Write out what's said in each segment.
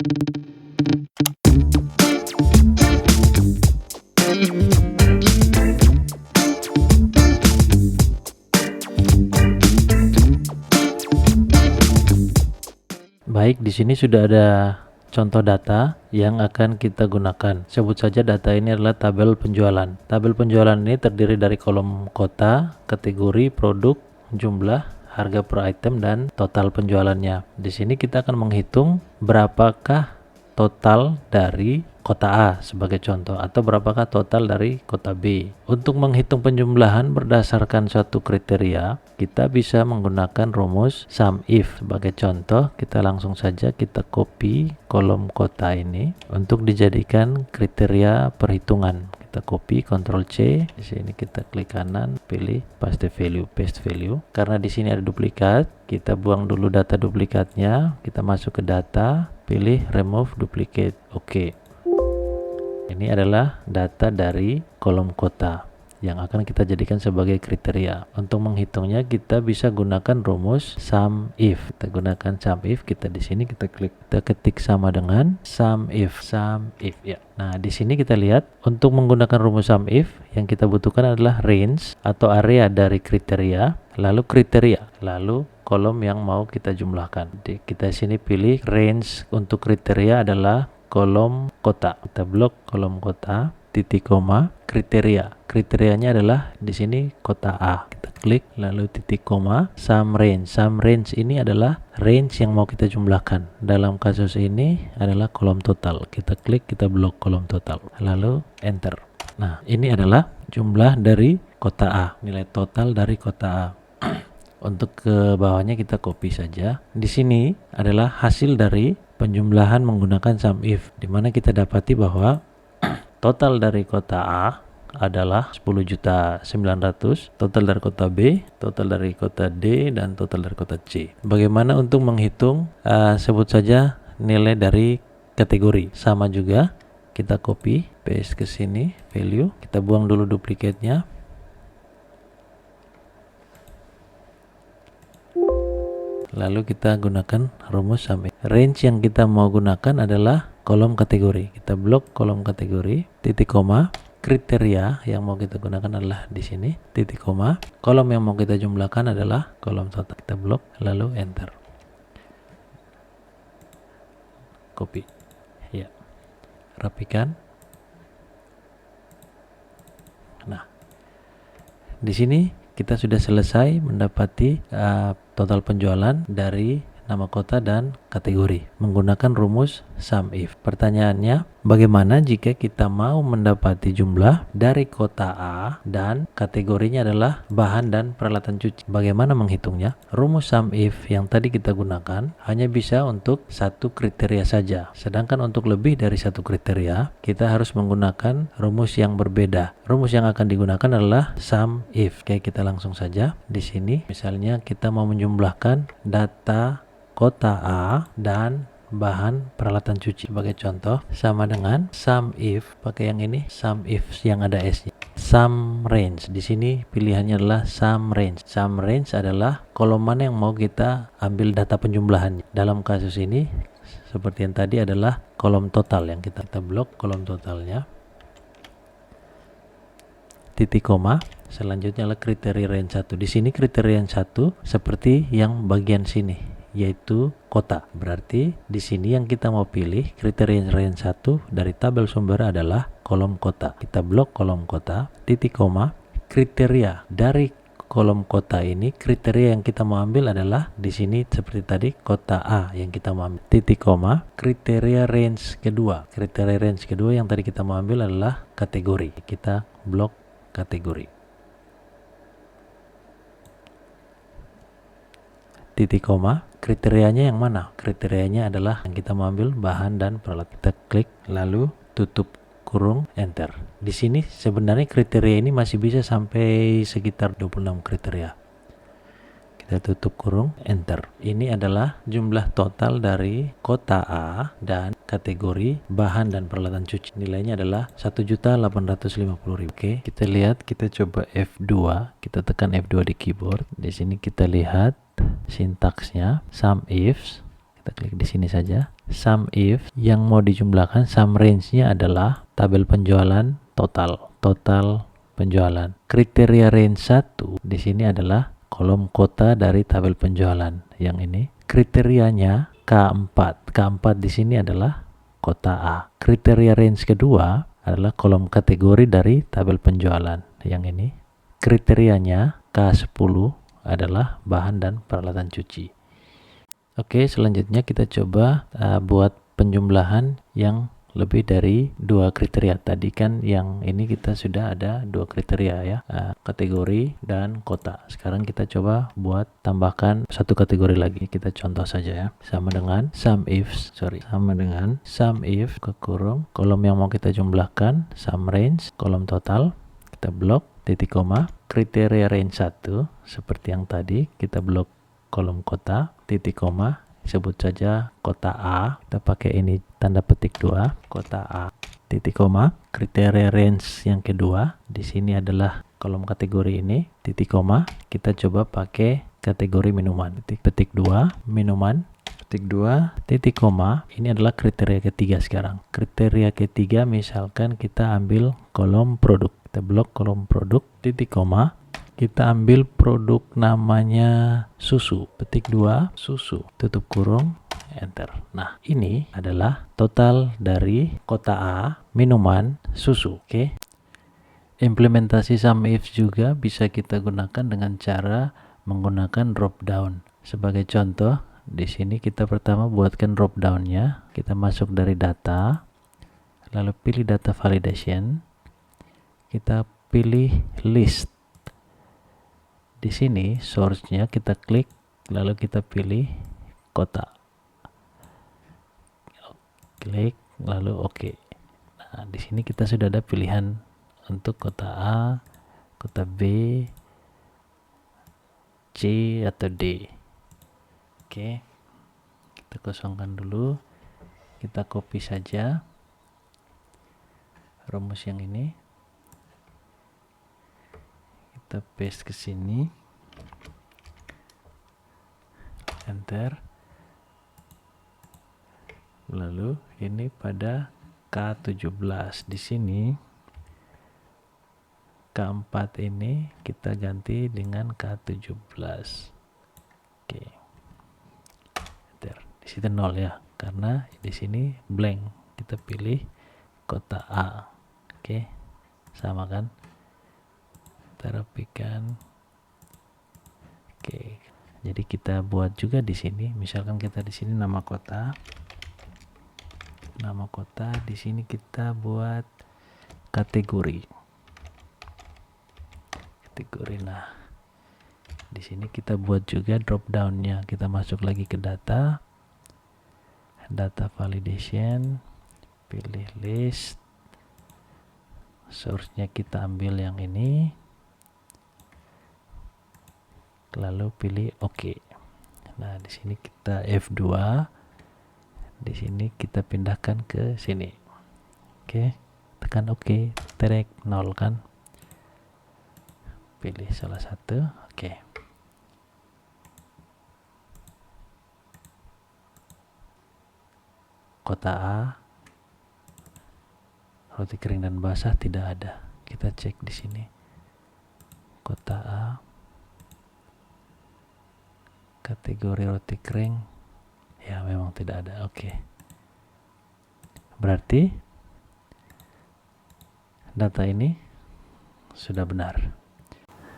Baik, di sini sudah ada contoh data yang akan kita gunakan. Sebut saja data ini adalah tabel penjualan. Tabel penjualan ini terdiri dari kolom kota, kategori, produk, jumlah, harga per item, dan total penjualannya. Di sini kita akan menghitung berapakah total dari kota A sebagai contoh, atau berapakah total dari kota B. Untuk menghitung penjumlahan berdasarkan suatu kriteria, kita bisa menggunakan rumus sum if. Sebagai contoh, kita langsung saja kita copy kolom kota ini untuk dijadikan kriteria perhitungan. Kita copy, Ctrl C. Di sini kita klik kanan, pilih paste value. Karena di sini ada duplikat, kita buang dulu data duplikatnya. Kita masuk ke data, pilih remove duplicate. Oke. Ini adalah data dari kolom kota yang akan kita jadikan sebagai kriteria. Untuk menghitungnya kita bisa gunakan rumus sum if. Kita gunakan sum if, kita di sini kita klik, kita ketik sama dengan sum if ya. Nah, di sini kita lihat untuk menggunakan rumus sum if yang kita butuhkan adalah range atau area dari kriteria, lalu kriteria, lalu kolom yang mau kita jumlahkan. Kita sini pilih range untuk kriteria adalah kolom kota. Kita blok kolom kota, titik koma, kriteria. Kriterianya adalah di sini kota A. Kita klik lalu titik koma, sum range. Sum range ini adalah range yang mau kita jumlahkan. Dalam kasus ini adalah kolom total. Kita klik, kita blok kolom total. Lalu enter. Nah, ini adalah jumlah dari kota A, nilai total dari kota A. Untuk ke bawahnya kita copy saja. Di sini adalah hasil dari penjumlahan menggunakan sum if, di mana kita dapati bahwa total dari kota A adalah 10.900.000, total dari kota B, total dari kota D, dan total dari kota C. Bagaimana untuk menghitung? Sebut saja nilai dari kategori. Sama juga, kita copy, paste ke sini, value, kita buang dulu duplikatnya. Lalu kita gunakan rumus sum if. Range yang kita mau gunakan adalah kolom kategori. Kita blok kolom kategori, titik koma, kriteria yang mau kita gunakan adalah di sini, titik koma. Kolom yang mau kita jumlahkan adalah kolom total. Kita blok, lalu enter. Copy. Ya. Rapikan. Nah, di sini kita sudah selesai mendapati total penjualan dari nama kota dan kategori menggunakan rumus sum if. Pertanyaannya, bagaimana jika kita mau mendapati jumlah dari kota A dan kategorinya adalah bahan dan peralatan cuci? Bagaimana menghitungnya? Rumus sum if yang tadi kita gunakan hanya bisa untuk satu kriteria saja. Sedangkan untuk lebih dari satu kriteria, kita harus menggunakan rumus yang berbeda. Rumus yang akan digunakan adalah sum if. Oke, kita langsung saja. Di sini misalnya kita mau menjumlahkan data kota A dan bahan peralatan cuci. Sebagai contoh, sama dengan sum if, pakai yang ini, sum if yang ada S-nya. Sum range, di sini pilihannya adalah sum range. Sum range adalah kolom mana yang mau kita ambil data penjumlahannya. Dalam kasus ini, seperti yang tadi adalah kolom total yang kita blok kolom totalnya. Titik koma. Selanjutnya adalah kriteria range 1. Di sini kriteria range 1 seperti yang bagian sini, yaitu kota. Berarti di sini yang kita mau pilih kriteria range 1 dari tabel sumber adalah kolom kota. Kita blok kolom kota, titik koma, kriteria dari kolom kota ini, kriteria yang kita mau ambil adalah di sini seperti tadi kota A yang kita mau ambil. Titik koma, kriteria range kedua. Kriteria range kedua yang tadi kita mau ambil adalah kategori. Kita blok kategori. Titik koma, kriterianya yang mana? Kriterianya adalah yang kita mau ambil bahan dan peralatan. Kita klik lalu tutup kurung, enter. Di sini sebenarnya kriteria ini masih bisa sampai sekitar 26 kriteria. Kita tutup kurung, enter. Ini adalah jumlah total dari kota A dan kategori bahan dan peralatan cuci. Nilainya adalah 1.850.000. Oke, kita lihat, kita coba F2, kita tekan F2 di keyboard. Di sini kita lihat sintaksnya sum ifs. kita klik di sini saja. Sum if yang mau dijumlahkan, sum range-nya adalah tabel penjualan total penjualan. Kriteria range 1 di sini adalah kolom kota dari tabel penjualan yang ini. Kriterianya K4. K4 di sini adalah kota A. Kriteria range kedua adalah kolom kategori dari tabel penjualan yang ini. Kriterianya K10 adalah bahan dan peralatan cuci. Oke, selanjutnya kita coba buat penjumlahan yang lebih dari 2 kriteria. Tadi kan yang ini kita sudah ada 2 kriteria ya, kategori dan kota. Sekarang kita coba buat tambahkan 1 kategori lagi. Kita contoh saja ya, sama dengan sum if ke kurung kolom yang mau kita jumlahkan, sum range, kolom total, kita blok, titik koma, kriteria range 1 seperti yang tadi, kita blok kolom kota, titik koma, sebut saja kota A, kita pakai ini tanda petik 2, kota A, titik koma. Kriteria range yang kedua di sini adalah kolom kategori ini, titik koma, kita coba pakai kategori minuman, petik 2, minuman, petik 2, titik koma. Ini adalah kriteria ketiga. Sekarang kriteria ketiga, misalkan kita ambil kolom produk, kita blok kolom produk, titik koma, kita ambil produk namanya susu, petik 2, susu, tutup kurung, enter. Nah, ini adalah total dari kota A, minuman, susu. Oke. Implementasi sum if juga bisa kita gunakan dengan cara menggunakan drop down. Sebagai contoh, di sini kita pertama buatkan drop down-nya. Kita masuk dari data, lalu pilih data validation. Kita pilih list. Di sini source-nya kita klik, lalu kita pilih kota. Klik, lalu oke. Nah, di sini kita sudah ada pilihan untuk kota A, kota B, C atau D. Oke. Kita kosongkan dulu. Kita copy saja rumus yang ini. Kita paste ke sini, enter. Lalu ini pada K17 di sini, K4 ini kita ganti dengan K17. Oke, enter. Di situ 0 ya, karena di sini blank. Kita pilih kota A. Oke, sama kan? Kita rapikan. Oke, jadi kita buat juga di sini. Misalkan kita di sini nama kota, di sini kita buat kategori. Nah, di sini kita buat juga drop down-nya. Kita masuk lagi ke data validation, pilih list, source-nya kita ambil yang ini. Lalu pilih OK. Nah, di sini kita F2. Di sini kita pindahkan ke sini. Oke, tekan OK. Track 0 kan. Pilih salah satu. Oke. Kota A, roti kering dan basah tidak ada. Kita cek di sini. Kota A, kategori roti kering, ya memang tidak ada. Oke. Berarti data ini sudah benar.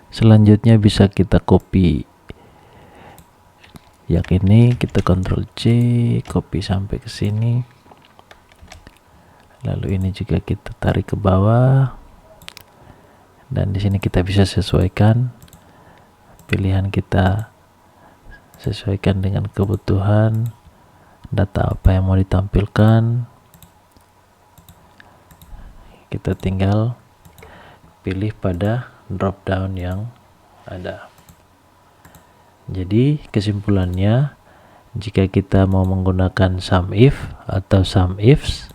Selanjutnya bisa kita copy. Yang ini kita Ctrl C, copy sampai ke sini. Lalu ini juga kita tarik ke bawah. Dan di sini kita bisa sesuaikan pilihan kita, sesuaikan dengan kebutuhan data apa yang mau ditampilkan. Kita tinggal pilih pada drop down yang ada. Jadi kesimpulannya, jika kita mau menggunakan sum if atau sum ifs,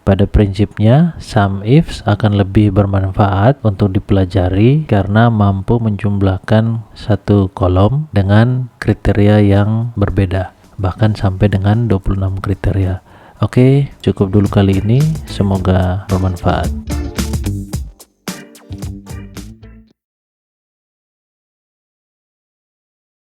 pada prinsipnya sum ifs akan lebih bermanfaat untuk dipelajari karena mampu menjumlahkan satu kolom dengan kriteria yang berbeda. bahkan sampai dengan 26 kriteria. Oke, cukup dulu kali ini, semoga bermanfaat.